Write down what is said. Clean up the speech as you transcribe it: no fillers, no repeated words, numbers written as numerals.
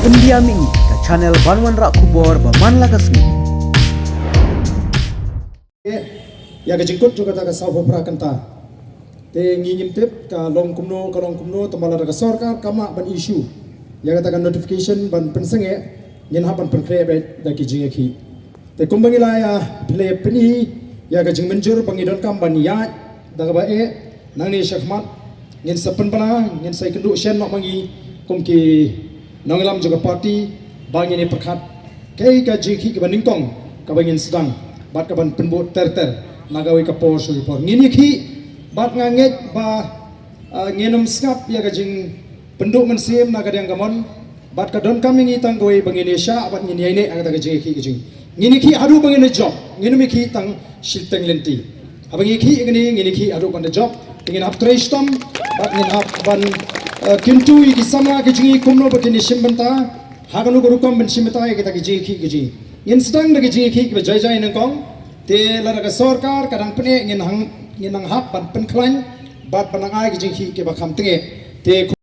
pendiaming ke channel Banwan Rak Kubor Baman Lakasmi. Ya ke jengkut juga tak kasau beberapa kenta. Te ngingim tip ka long kumno tamala ka sorkar kama ban issue. Ya katakan notification ban pensenge nyen hapan penkre da ki jingeki. Te kumbangila ya play peni ya ke jing menjur bangidon kam ban ya daga ba nang ni syakmat nyen sapen bana nyen sai kenduk shen nok mangi kumki nanglam juga parti bangi ni perkat kai ka jingki ke baningtong ka bangin sedang bat ka ban penbut ter nagawi ka por suri por ngini ki bat nganget ba ngenom skap ya gajing penduk mensiem naga yang gamon bat ka don kami ngi tanggoi bang Indonesia bat ngini ini agata gajing ki gajing ngini ki adu bang ini job ngini ki tang shilteng lenti abang ki ngini ki adu ban job ingin hap trestom bat ngin hap ban kintu ki sama gajing kumno bat ini simbenta haganu gurukom ben simbenta kita gajing ki gajing ngin sedang gajing ki ba jai nangkong te lara ka sarkar kadang pene ngin hang hap ban pen klan bat banang ai ki jing hi ke ba kham tenge te